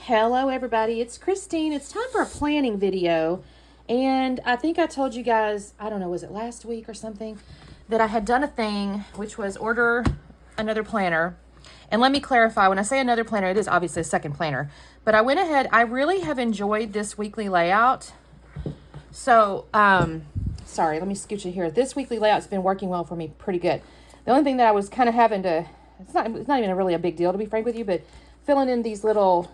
Hello everybody, it's Christine. It's time for a planning video. And I think I told you guys, I don't know, was it last week or something, that I had done a thing, which was order another planner. And let me clarify, when I say another planner, it is obviously a second planner. But I went ahead, I really have enjoyed this weekly layout. So, sorry, let me scooch it here. This weekly layout's been working well for me pretty good. The only thing that I was kind of having to, it's not even really a big deal to be frank with you, but filling in these little,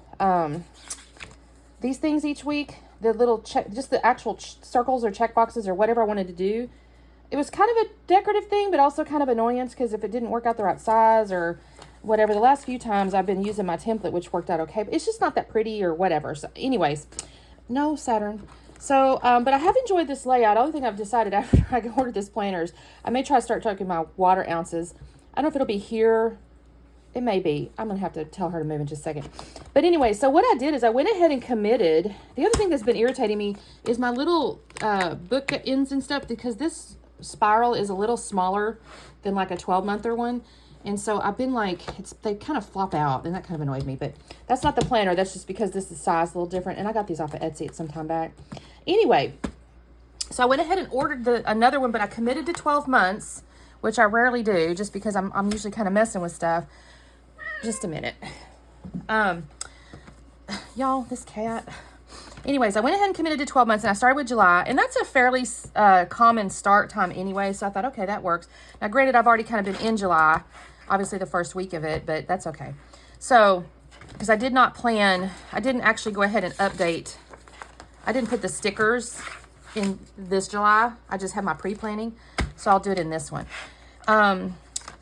these things each week, the little check, just the actual circles or check boxes or whatever I wanted to do. It was kind of a decorative thing, but also kind of annoyance because if it didn't work out the right size or whatever, the last few times I've been using my template, which worked out okay, but it's just not that pretty or whatever. So anyways, no Saturn. So, but I have enjoyed this layout. The only thing I've decided after I ordered this planners, I may try to start taking my water ounces. I don't know if it'll be here. It may be. I'm going to have to tell her to move in just a second. But anyway, so what I did is I went ahead and committed. The other thing that's been irritating me is my little book ends and stuff, because this spiral is a little smaller than like a 12-monther one. And so I've been like, they kind of flop out, and that kind of annoyed me. But that's not the planner. That's just because this is size a little different. And I got these off of Etsy some time back. Anyway, so I went ahead and ordered another one, but I committed to 12 months, which I rarely do just because I'm usually kind of messing with stuff. Just a minute. Y'all, this cat. Anyways, I went ahead and committed to 12 months, and I started with July, and that's a fairly common start time anyway, so I thought, okay, that works. Now, granted, I've already kind of been in July, obviously the first week of it, but that's okay. So, because I didn't actually go ahead and update. I didn't put the stickers in this July. I just have my pre-planning, so I'll do it in this one.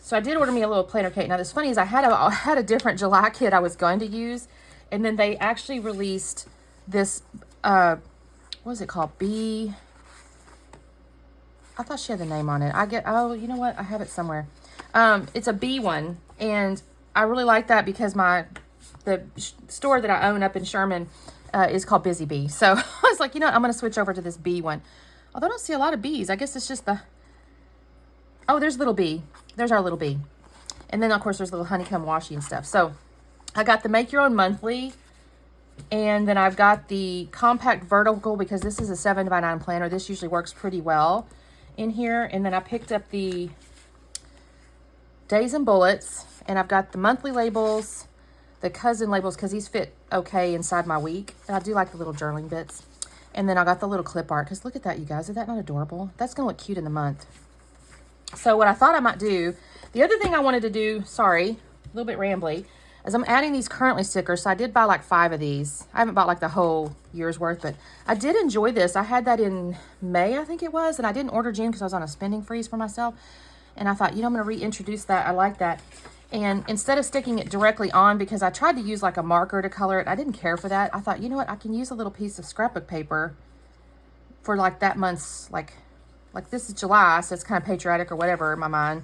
So I did order me a little planner kit. Now, this funny is I had a different July kit I was going to use, and then they actually released this, what is it called? I thought she had the name on it. Oh, you know what? I have it somewhere. It's a B one, and I really like that because the store that I own up in Sherman is called Busy Bee. So I was like, you know what? I'm going to switch over to this B one. Although I don't see a lot of bees. I guess it's just oh, there's little bee. There's our little bee. And then, of course, there's little honeycomb washi and stuff. So I got the Make Your Own Monthly. And then I've got the Compact Vertical, because this is a 7x9 planner. This usually works pretty well in here. And then I picked up the Days and Bullets. And I've got the monthly labels, the cousin labels, because these fit okay inside my week. And I do like the little journaling bits. And then I got the little clip art, because look at that, you guys. Is that not adorable? That's going to look cute in the month. So what I thought I might do, the other thing I wanted to do, sorry, a little bit rambly, is I'm adding these currently stickers. So I did buy like 5 of these. I haven't bought like the whole year's worth, but I did enjoy this. I had that in May, I think it was, and I didn't order June because I was on a spending freeze for myself. And I thought, you know, I'm going to reintroduce that. I like that. And instead of sticking it directly on, because I tried to use like a marker to color it, I didn't care for that. I thought, you know what, I can use a little piece of scrapbook paper for like that month's, like this is July, so it's kind of patriotic or whatever in my mind,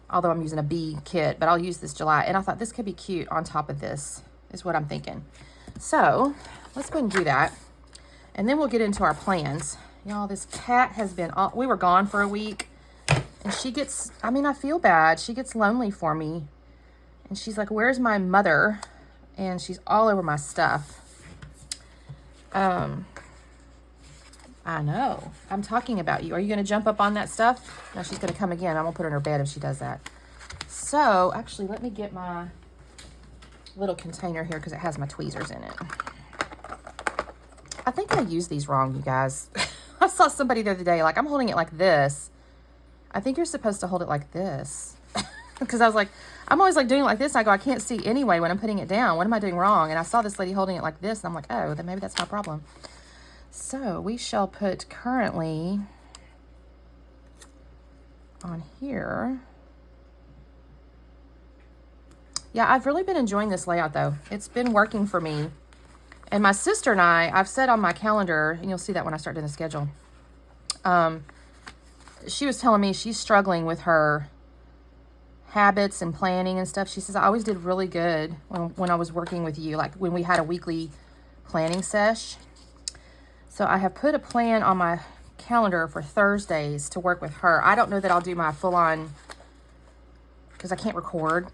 although I'm using a B kit, but I'll use this July. And I thought this could be cute on top of this, is what I'm thinking. So let's go ahead and do that. And then we'll get into our plans. Y'all, this cat has been, we were gone for a week, and she gets, I feel bad. She gets lonely for me. And she's like, where's my mother? And she's all over my stuff. I know. I'm talking about you. Are you going to jump up on that stuff? No, she's going to come again. I'm going to put her in her bed if she does that. So, actually, let me get my little container here because it has my tweezers in it. I think I used these wrong, you guys. I saw somebody the other day, like, I'm holding it like this. I think you're supposed to hold it like this. Because I was like, I'm always like doing it like this. And I go, I can't see anyway when I'm putting it down. What am I doing wrong? And I saw this lady holding it like this. And I'm like, oh, then maybe that's my problem. So we shall put currently on here. Yeah, I've really been enjoying this layout though. It's been working for me. And my sister and I've set on my calendar, and you'll see that when I start doing the schedule. She was telling me she's struggling with her habits and planning and stuff. She says, I always did really good when I was working with you, like when we had a weekly planning sesh. So I have put a plan on my calendar for Thursdays to work with her. I don't know that I'll do my full-on, because I can't record.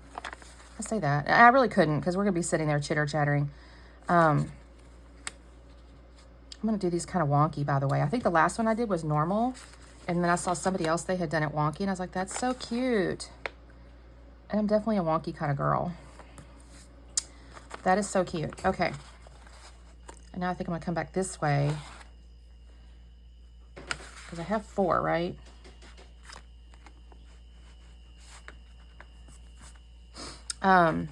I say that. I really couldn't, because we're going to be sitting there chitter-chattering. I'm going to do these kind of wonky, by the way. I think the last one I did was normal. And then I saw somebody else, they had done it wonky. And I was like, that's so cute. And I'm definitely a wonky kind of girl. That is so cute. Okay. And now I think I'm going to come back this way. Because I have 4, right? Oh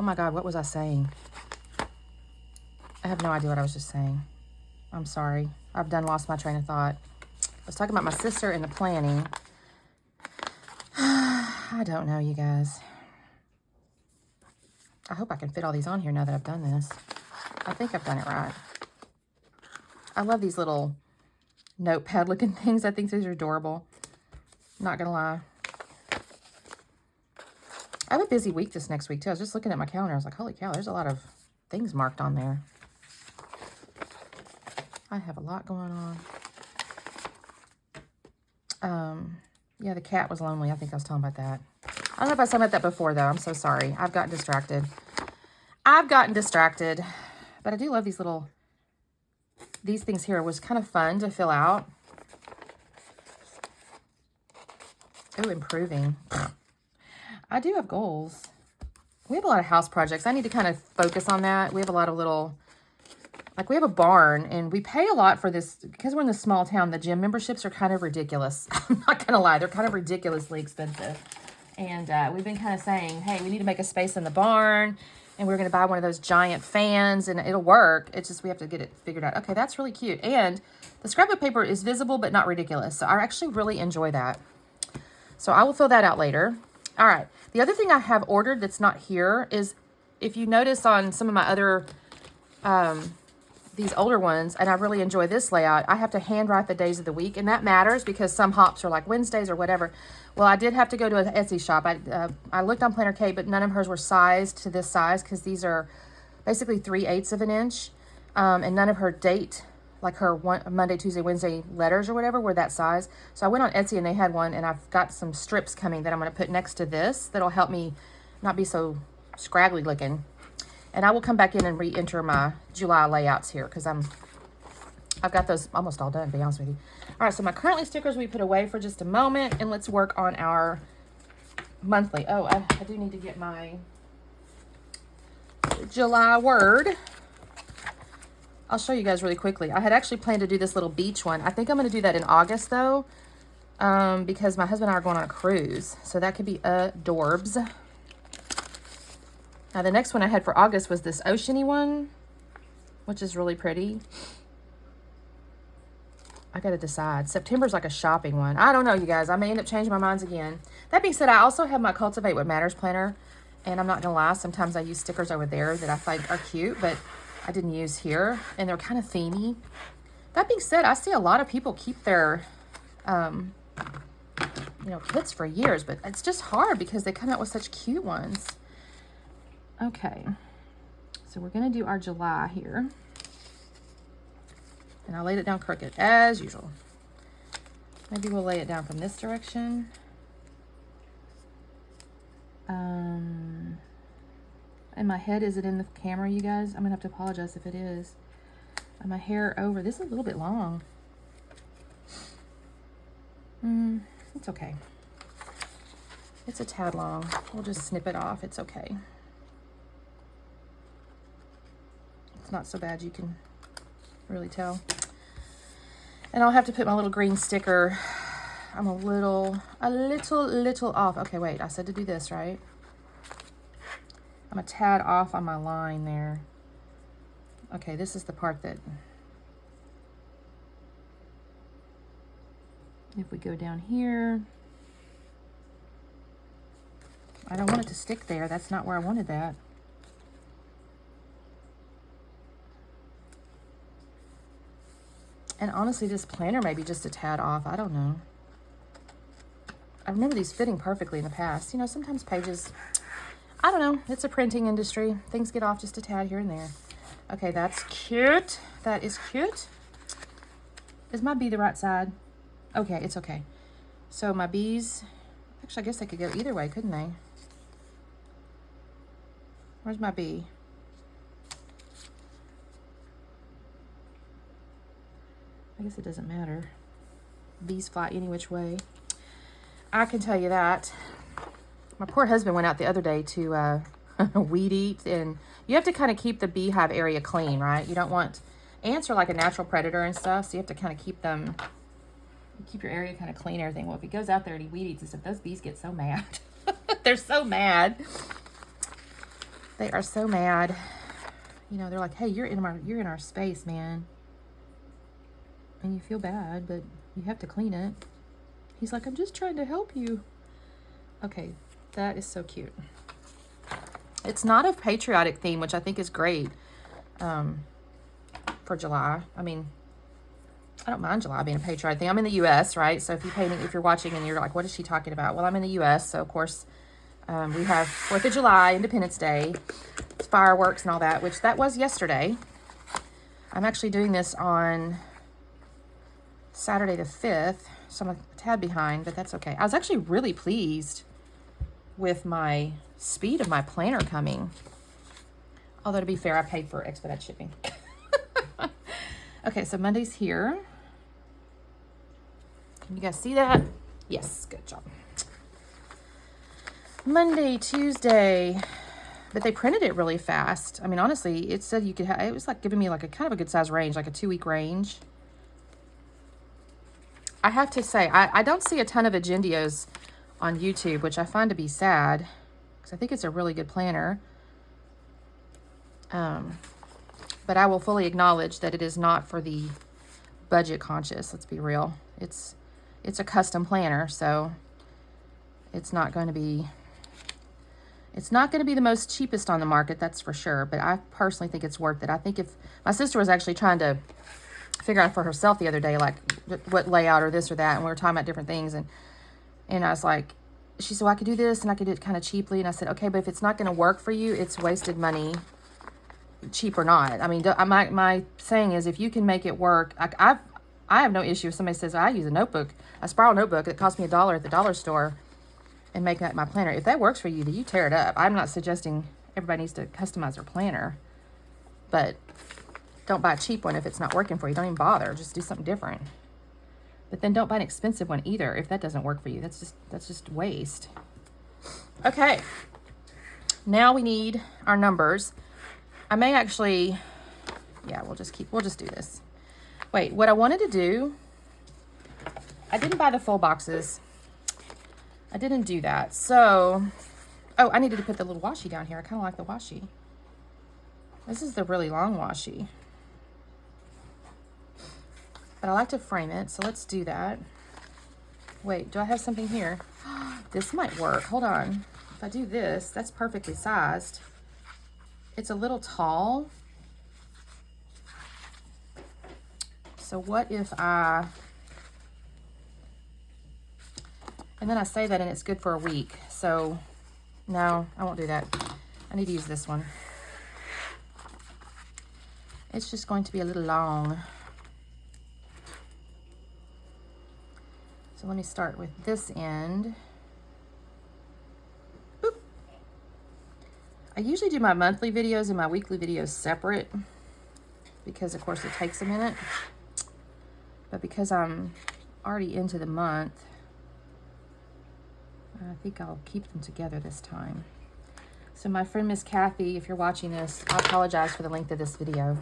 my God, what was I saying? I have no idea what I was just saying. I'm sorry. I've done lost my train of thought. I was talking about my sister and the planning. I don't know, you guys. I hope I can fit all these on here now that I've done this. I think I've done it right. I love these little notepad looking things. I think these are adorable. Not gonna lie. I have a busy week this next week too. I was just looking at my calendar. I was like, holy cow, there's a lot of things marked on there. I have a lot going on. Yeah, the cat was lonely. I think I was talking about that. I don't know if I was talking about that before though. I'm so sorry. I've gotten distracted. But I do love these things here. It was kind of fun to fill out. Oh, improving. I do have goals. We have a lot of house projects. I need to kind of focus on that. We have a lot of little, like we have a barn and we pay a lot for this because we're in this small town. The gym memberships are kind of ridiculous. I'm not going to lie. They're kind of ridiculously expensive. And we've been kind of saying, hey, we need to make a space in the barn and we're going to buy one of those giant fans and it'll work. It's just, we have to get it figured out. Okay, that's really cute. And the scrapbook paper is visible, but not ridiculous. So I actually really enjoy that. So I will fill that out later. All right. The other thing I have ordered that's not here is, if you notice on some of my other, these older ones, and I really enjoy this layout, I have to handwrite the days of the week, and that matters because some hops are like Wednesdays or whatever. Well, I did have to go to an Etsy shop. I looked on Planner Kate, but none of hers were sized to this size because these are basically 3/8 of an inch, and none of her date, like her Monday, Tuesday, Wednesday letters or whatever, were that size. So I went on Etsy and they had one, and I've got some strips coming that I'm going to put next to this that'll help me not be so scraggly looking. And I will come back in and re-enter my July layouts here because I've got those almost all done, to be honest with you. All right, so my currently stickers we put away for just a moment, and let's work on our monthly. Oh, I do need to get my July word. I'll show you guys really quickly. I had actually planned to do this little beach one. I think I'm going to do that in August, though, because my husband and I are going on a cruise. So that could be adorbs. Now, the next one I had for August was this oceany one, which is really pretty. I got to decide. September's like a shopping one. I don't know, you guys. I may end up changing my minds again. That being said, I also have my Cultivate What Matters planner. And I'm not going to lie, sometimes I use stickers over there that I think are cute, but I didn't use here. And they're kind of themey. That being said, I see a lot of people keep their, kits for years. But it's just hard because they come out with such cute ones. Okay. So we're going to do our July here. And I laid it down crooked, as usual. Maybe we'll lay it down from this direction. And my head, is it in the camera, you guys? I'm going to have to apologize if it is. And my hair over. This is a little bit long. It's okay. It's a tad long. We'll just snip it off. It's okay. It's not so bad, you can really tell. And I'll have to put my little green sticker. I'm a little off. Okay, wait, I said to do this, right? I'm a tad off on my line there. Okay, this is the part that, if we go down here, I don't want it to stick there. That's not where I wanted that. And honestly, this planner may be just a tad off. I don't know. I remember these fitting perfectly in the past. You know, sometimes pages, I don't know. It's a printing industry. Things get off just a tad here and there. Okay, that's cute. That is cute. Is my B the right side? Okay, it's okay. So my B's, actually, I guess they could go either way, couldn't they? Where's my B? guess it doesn't matter. Bees fly any which way. I can tell you that. My poor husband went out the other day to weed eat, and you have to kind of keep the beehive area clean, right? You don't want, ants are like a natural predator and stuff, so you have to kind of keep your area kind of clean and everything. Well, if he goes out there and he weed eats and stuff, those bees get so mad. They're so mad. They are so mad. You know, they're like, hey, you're in our space, man. And you feel bad, but you have to clean it. He's like, I'm just trying to help you. Okay, that is so cute. It's not a patriotic theme, which I think is great for July. I mean, I don't mind July being a patriotic thing. I'm in the U.S., right? So if you're watching and you're like, what is she talking about? Well, I'm in the U.S., so of course we have 4th of July, Independence Day, fireworks and all that, which that was yesterday. I'm actually doing this on Saturday the 5th, so I'm a tad behind, but that's okay. I was actually really pleased with my speed of my planner coming. Although, to be fair, I paid for expedite shipping. Okay, so Monday's here. Can you guys see that? Yes, good job. Monday, Tuesday, but they printed it really fast. I mean, honestly, it said you could have, it was like giving me like a kind of a good size range, like a 2-week range. I have to say, I don't see a ton of Agendios on YouTube, which I find to be sad, because I think it's a really good planner. But I will fully acknowledge that it is not for the budget conscious. Let's be real. It's a custom planner, so it's not going to be the most cheapest on the market, that's for sure. But I personally think it's worth it. I think if my sister was actually trying to figure out for herself the other day, like what layout or this or that, and we were talking about different things, and I was like, she said, well, I could do this and I could do it kind of cheaply. And I said, okay, but if it's not going to work for you, it's wasted money, cheap or not. I mean, my saying is, if you can make it work, I have no issue if somebody says, I use a spiral notebook that cost me $1 at the dollar store, and make that my planner. If that works for you, then you tear it up. I'm not suggesting everybody needs to customize their planner, but don't buy a cheap one if it's not working for you. Don't even bother. Just do something different. But then don't buy an expensive one either if that doesn't work for you. That's just waste. Okay. Now we need our numbers. I may actually, yeah, we'll just do this. Wait, what I wanted to do, I didn't buy the full boxes. I didn't do that. So, oh, I needed to put the little washi down here. I kind of like the washi. This is the really long washi. But I like to frame it, so let's do that. Wait, do I have something here? This might work. Hold on. If I do this, that's perfectly sized. It's a little tall. So what if I... And then I say that and it's good for a week. So, no, I won't do that. I need to use this one. It's just going to be a little long. So let me start with this end. Boop. I usually do my monthly videos and my weekly videos separate because, of course, it takes a minute. But because I'm already into the month, I think I'll keep them together this time. So my friend Miss Kathy, if you're watching this, I apologize for the length of this video.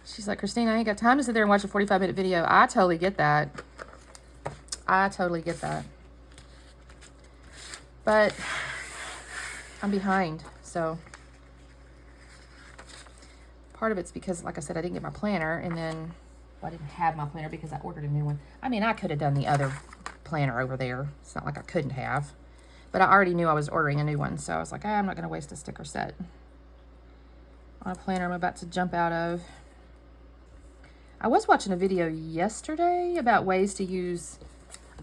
She's like, Christine, I ain't got time to sit there and watch a 45-minute video. I totally get that. I totally get that. But I'm behind, so part of it's because, like I said, I didn't get my planner, and then, well, I didn't have my planner because I ordered a new one. I mean, I could have done the other planner over there. It's not like I couldn't have, but I already knew I was ordering a new one, so I was like, I'm not going to waste a sticker set on a planner I'm about to jump out of. I was watching a video yesterday about ways to use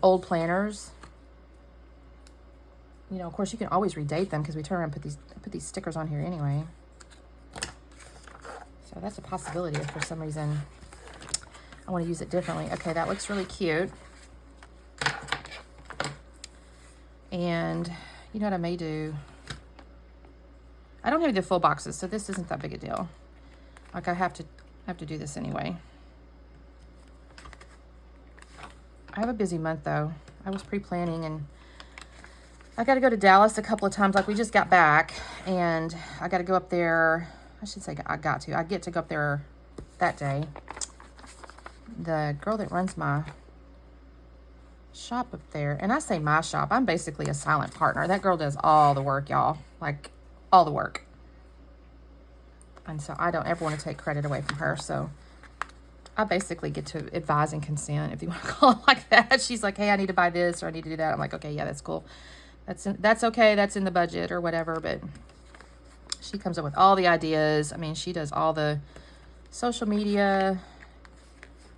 old planners. You know, of course, you can always redate them because we turn around and put these stickers on here anyway. So that's a possibility if for some reason I want to use it differently. Okay, that looks really cute. And you know what I may do? I don't have the full boxes, so this isn't that big a deal. Like, I have to I have to do this anyway. I have a busy month though. I was pre-planning and I got to go to Dallas a couple of times. Like we just got back and I got to go up there. I should say I get to go up there that day. The girl that runs my shop up there, and I say my shop, I'm basically a silent partner. That girl does all the work, y'all. Like all the work. And so I don't ever want to take credit away from her. So I basically get to advise and consent, if you want to call it like that. She's like, hey, I need to buy this or I need to do that. I'm like, okay, yeah, that's cool. That's okay. That's in the budget or whatever. But she comes up with all the ideas. I mean, she does all the social media.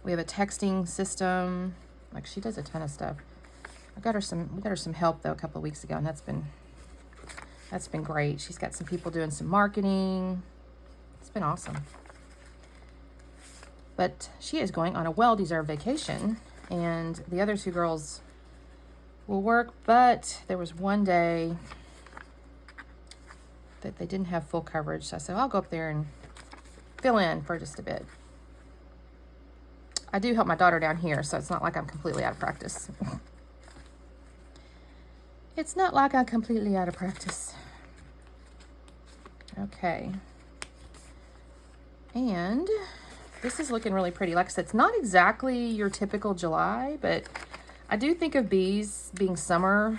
We have a texting system. Like she does a ton of stuff. We got her some help though a couple of weeks ago, and that's been great. She's got some people doing some marketing. It's been awesome. But she is going on a well-deserved vacation, and the other two girls will work, but there was one day that they didn't have full coverage. So I said, I'll go up there and fill in for just a bit. I do help my daughter down here, so it's not like I'm completely out of practice. It's not like I'm completely out of practice. Okay. And this is looking really pretty. Like I said, it's not exactly your typical July, but I do think of bees being summer.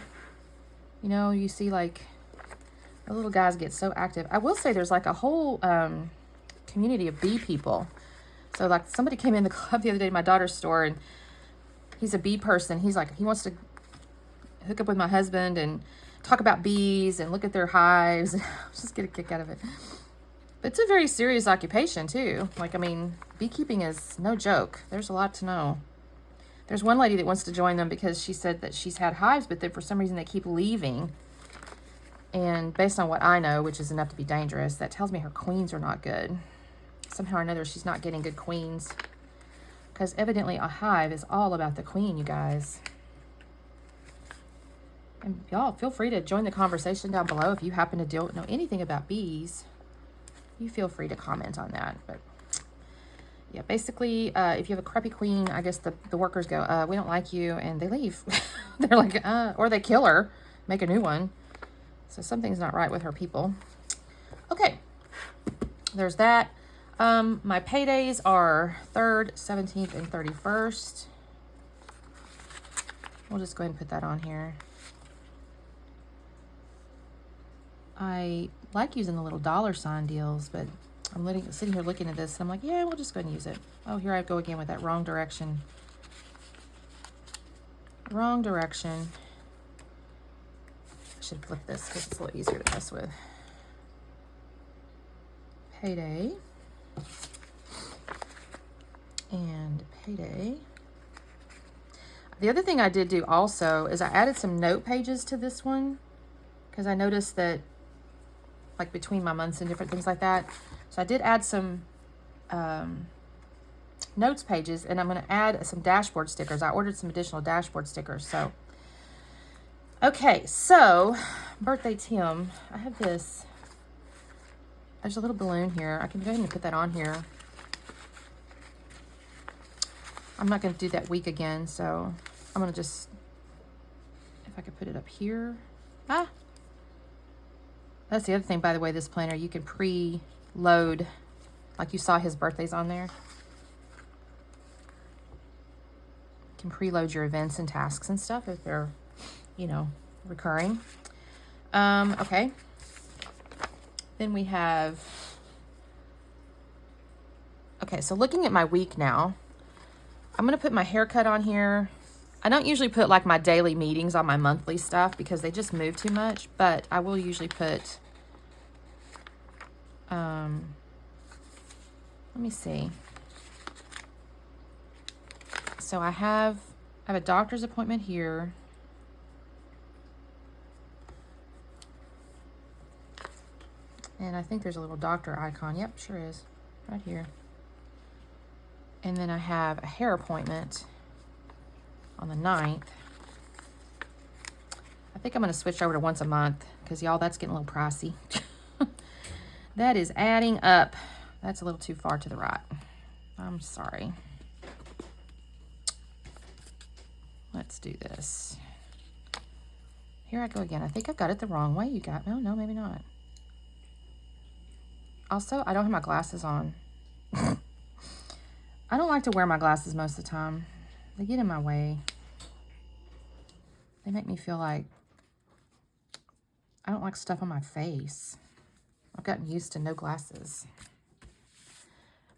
You know, you see like the little guys get so active. I will say there's like a whole community of bee people. So like somebody came in the club the other day to my daughter's store, and he's a bee person. He's like, he wants to hook up with my husband and talk about bees and look at their hives. Just get a kick out of it. But it's a very serious occupation too. Like, I mean, beekeeping is no joke. There's a lot to know. There's one lady that wants to join them because she said that she's had hives, but then for some reason they keep leaving. And based on what I know, which is enough to be dangerous, that tells me her queens are not good. Somehow or another, she's not getting good queens. Because evidently a hive is all about the queen, you guys. And y'all, feel free to join the conversation down below if you happen to know anything about bees. You feel free to comment on that. But yeah, basically, if you have a crappy queen, I guess the workers go, we don't like you, and they leave. They're like, or they kill her, make a new one. So something's not right with her people. Okay, there's that. My paydays are 3rd, 17th, and 31st. We'll just go ahead and put that on here. I like using the little $ deals, but I'm sitting here looking at this, and I'm like, yeah, we'll just go ahead and use it. Oh, here I go again with that wrong direction. Wrong direction. I should flip this because it's a little easier to mess with. Payday. And payday. The other thing I did do also is I added some note pages to this one because I noticed that like between my months and different things like that. So I did add some notes pages, and I'm going to add some dashboard stickers. I ordered some additional dashboard stickers. So, okay, so birthday Tim, I have this. There's a little balloon here. I can go ahead and put that on here. I'm not going to do that week again, so I'm going to just, if I could put it up here. That's the other thing, by the way, this planner, you can pre-load, like you saw his birthday's on there. You can preload your events and tasks and stuff if they're, you know, recurring. Okay. Then we have, okay, so looking at my week now, I'm going to put my haircut on here. I don't usually put like my daily meetings on my monthly stuff because they just move too much, but I will usually put, let me see. So I have a doctor's appointment here. And I think there's a little doctor icon. Yep, sure is. Right here. And then I have a hair appointment on the 9th. I think I'm going to switch over to once a month because, y'all, that's getting a little pricey. That is adding up. That's a little too far to the right. I'm sorry. Let's do this. Here I go again. I think I got it the wrong way. You got, no, maybe not. Also, I don't have my glasses on. I don't like to wear my glasses most of the time. They get in my way. They make me feel like I don't like stuff on my face. I've gotten used to no glasses.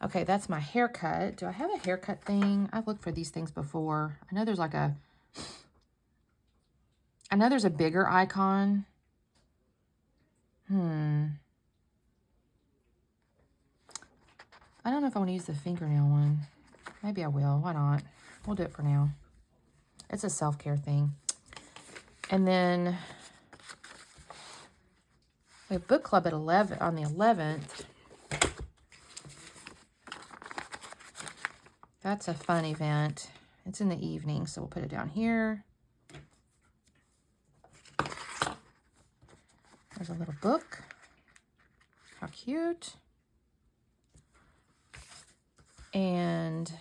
Okay, that's my haircut. Do I have a haircut thing? I've looked for these things before. I know there's like a... I know there's a bigger icon. I don't know if I want to use the fingernail one. Maybe I will. Why not? We'll do it for now. It's a self-care thing. And then we have book club at 11 on the 11th. That's a fun event. It's in the evening, so we'll put it down here. There's a little book. How cute. And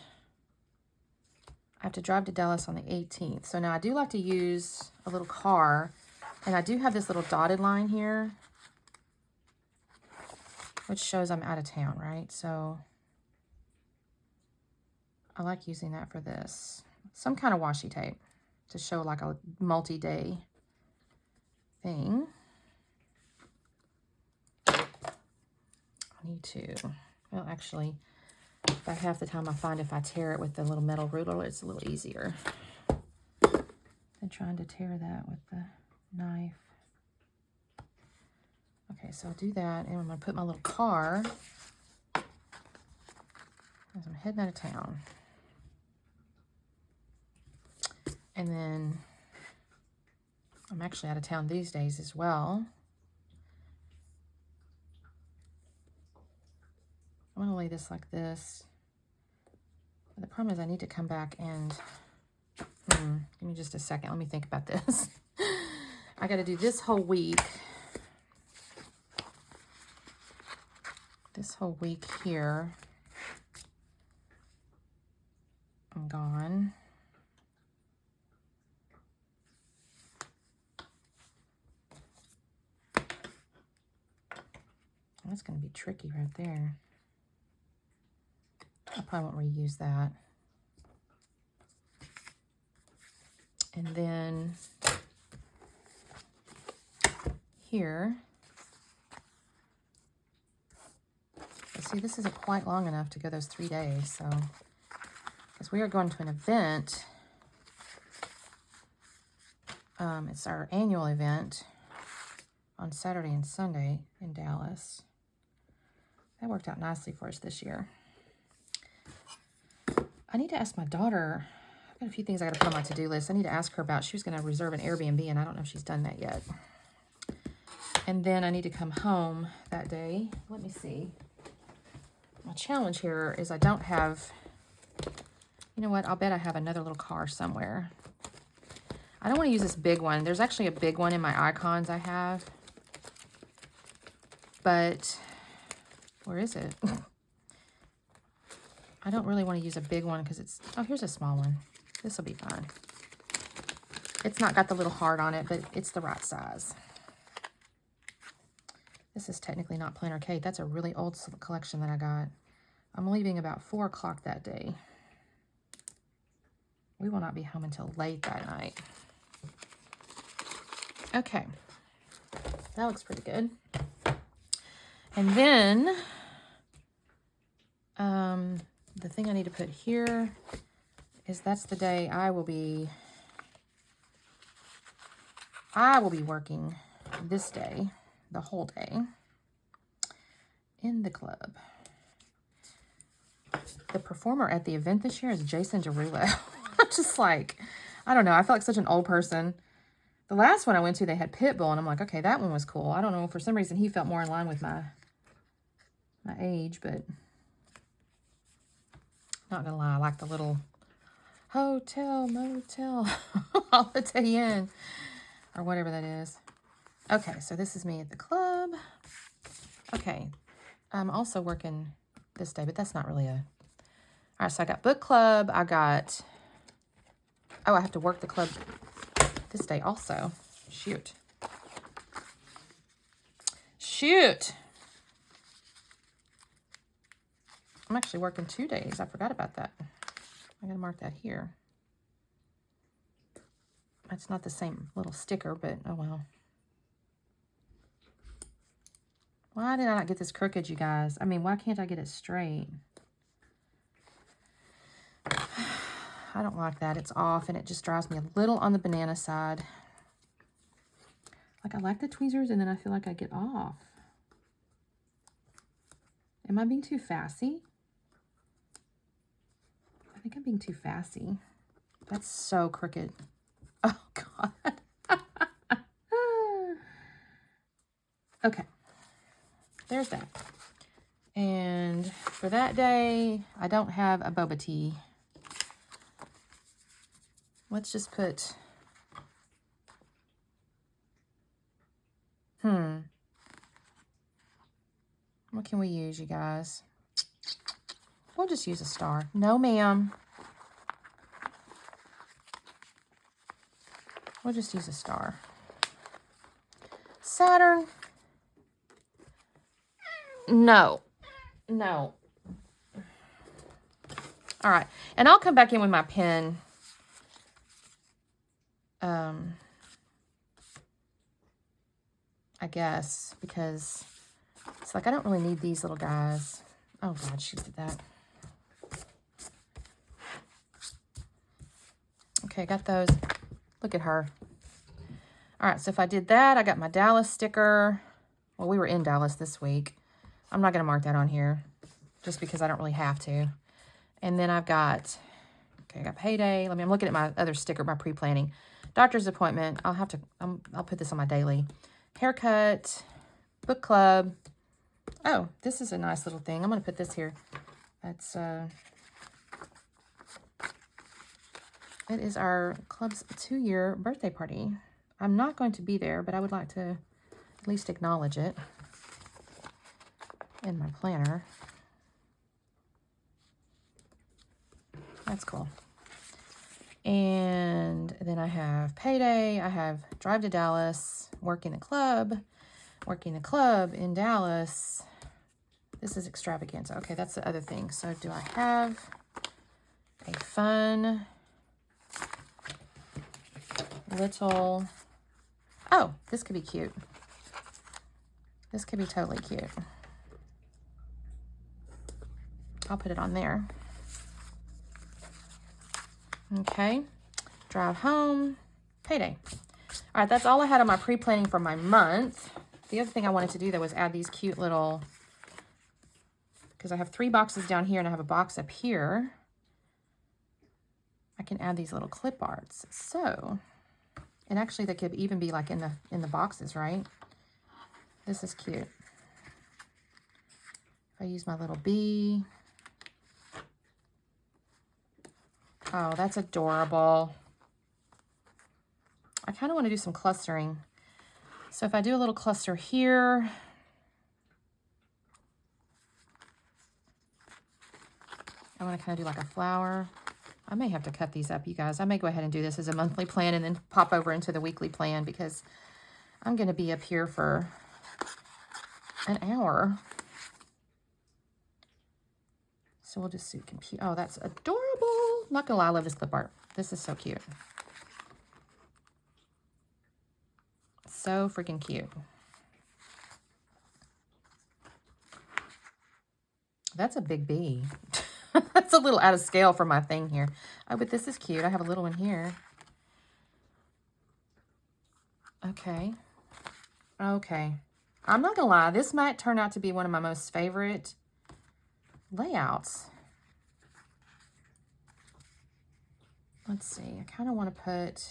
I have to drive to Dallas on the 18th. So now I do like to use a little car. And I do have this little dotted line here, which shows I'm out of town, right? So I like using that for this. Some kind of washi tape to show like a multi-day thing. I need to, well, actually, about half the time I find if I tear it with the little metal ruler, it's a little easier than trying to tear that with the knife. Okay, so I'll do that, and I'm going to put my little car as I'm heading out of town. And then I'm actually out of town these days as well. I'm going to lay this like this. But the problem is I need to come back and... give me just a second. Let me think about this. I got to do this whole week. This whole week here. I'm gone. That's going to be tricky right there. I probably won't reuse that. And then here, see, this isn't quite long enough to go those 3 days. So, because we are going to an event. It's our annual event on Saturday and Sunday in Dallas. That worked out nicely for us this year. I need to ask my daughter. I've got a few things I got to put on my to-do list. I need to ask her about. She was going to reserve an Airbnb, and I don't know if she's done that yet. And then I need to come home that day. Let me see. My challenge here is I don't have... You know what? I'll bet I have another little car somewhere. I don't want to use this big one. There's actually a big one in my icons I have. But where is it? I don't really want to use a big one because it's... Oh, here's a small one. This will be fine. It's not got the little heart on it, but it's the right size. This is technically not Planner Kate. That's a really old collection that I got. I'm leaving about 4 o'clock that day. We will not be home until late that night. Okay. That looks pretty good. And then... the thing I need to put here is that's the day I will be working this day, the whole day, in the club. The performer at the event this year is Jason Derulo. I'm just like, I don't know. I felt like such an old person. The last one I went to, they had Pitbull, and I'm like, okay, that one was cool. I don't know. For some reason, he felt more in line with my age, but... Not gonna lie, I like the little hotel, motel, Holiday Inn, or whatever that is. Okay, so this is me at the club. Okay, I'm also working this day, but that's not really a All right, so I got book club. I got, oh, I have to work the club this day also. Shoot. Shoot. I'm actually working 2 days. I forgot about that. I gotta mark that here. It's not the same little sticker, but oh well. Why did I not get this crooked, you guys? I mean, why can't I get it straight? I don't like that. It's off, and it just drives me a little on the banana side. Like, I like the tweezers, and then I feel like I get off. Am I being too fussy? I think I'm being too fussy. That's so crooked. Oh, God. Okay. There's that. And for that day, I don't have a boba tea. Let's just put... What can we use, you guys? We'll just use a star. No, ma'am. We'll just use a star. Saturn. No. No. All right. And I'll come back in with my pen. I guess, because it's like I don't really need these little guys. Oh, God, she did that. Okay, got those. Look at her. All right, so if I did that, I got my Dallas sticker. Well, we were in Dallas this week. I'm not going to mark that on here just because I don't really have to. And then I've got, okay, I got payday. I'm looking at my other sticker, my pre-planning. Doctor's appointment. I'll put this on my daily. Haircut, book club. Oh, this is a nice little thing. I'm going to put this here. That's, it is our club's 2-year birthday party. I'm not going to be there, but I would like to at least acknowledge it in my planner. That's cool. And then I have payday. I have drive to Dallas, working the club in Dallas. This is extravaganza. Okay, that's the other thing. So do I have a fun little... Oh, this could be cute. This could be totally cute. I'll put it on there. Okay, drive home, payday. All right, that's all I had on my pre-planning for my month. The other thing I wanted to do, though, was add these cute little, because I have 3 boxes down here and I have a box up here. I can add these little clip arts. So, and actually they could even be like in the boxes, right? This is cute. If I use my little bee. Oh, that's adorable. I kind of want to do some clustering. So if I do a little cluster here, I want to kind of do like a flower. I may have to cut these up, you guys. I may go ahead and do this as a monthly plan and then pop over into the weekly plan because I'm going to be up here for an hour. So we'll just compute. Oh, that's adorable. Not gonna lie, I love this clip art. This is so cute. So freaking cute. That's a big bee. That's a little out of scale for my thing here. Oh, but this is cute. I have a little one here. Okay. Okay. I'm not gonna lie. This might turn out to be one of my most favorite layouts. Let's see. I kind of want to put,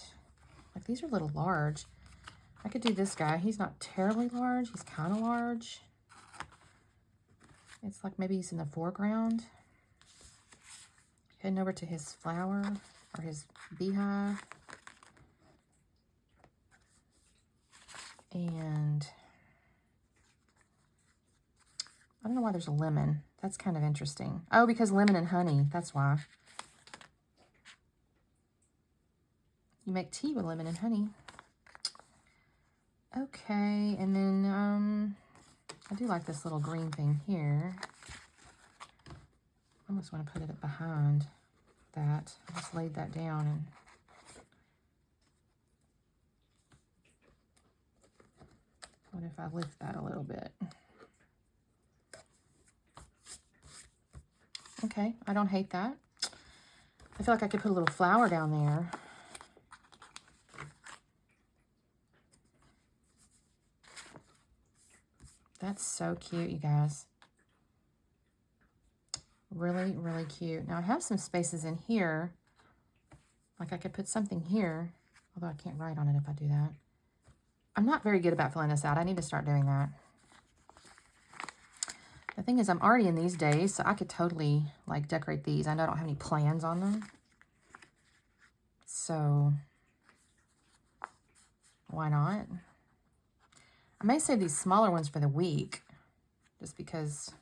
like, these are a little large. I could do this guy. He's not terribly large. He's kind of large. It's like maybe he's in the foreground. Heading over to his flower or his beehive. And I don't know why there's a lemon. That's kind of interesting. Oh, because lemon and honey. That's why. You make tea with lemon and honey. Okay, and then I do like this little green thing here. I almost want to put it behind that. I just laid that down and what if I lift that a little bit? Okay, I don't hate that. I feel like I could put a little flower down there. That's so cute, you guys. Really, really cute. Now I have some spaces in here. Like I could put something here, although I can't write on it if I do that. I'm not very good about filling this out. I need to start doing that. The thing is, I'm already in these days, so I could totally like decorate these. I know I don't have any plans on them. So why not? I may save these smaller ones for the week, just because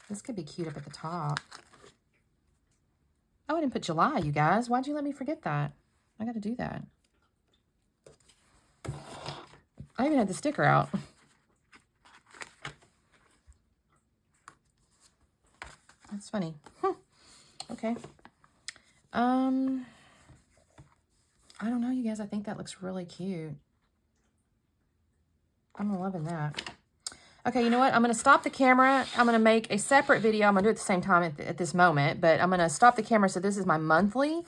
this could be cute up at the top. Oh, I didn't put July, you guys. Why'd you let me forget that? I got to do that. I even had the sticker out. That's funny. Okay. I don't know, you guys. I think that looks really cute. I'm loving that. Okay, you know what? I'm going to stop the camera. I'm going to make a separate video. I'm going to do it at the same time at this moment, but I'm going to stop the camera. So this is my monthly.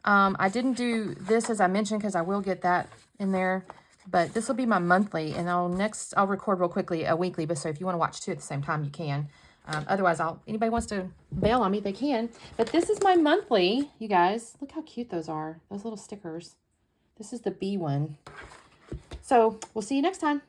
I didn't do this, as I mentioned, because I will get that in there, but this will be my monthly, and I'll record real quickly a weekly, but so if you want to watch two at the same time, you can. Otherwise, anybody wants to bail on me, they can. But this is my monthly, you guys. Look how cute those are, those little stickers. This is the B one. So we'll see you next time.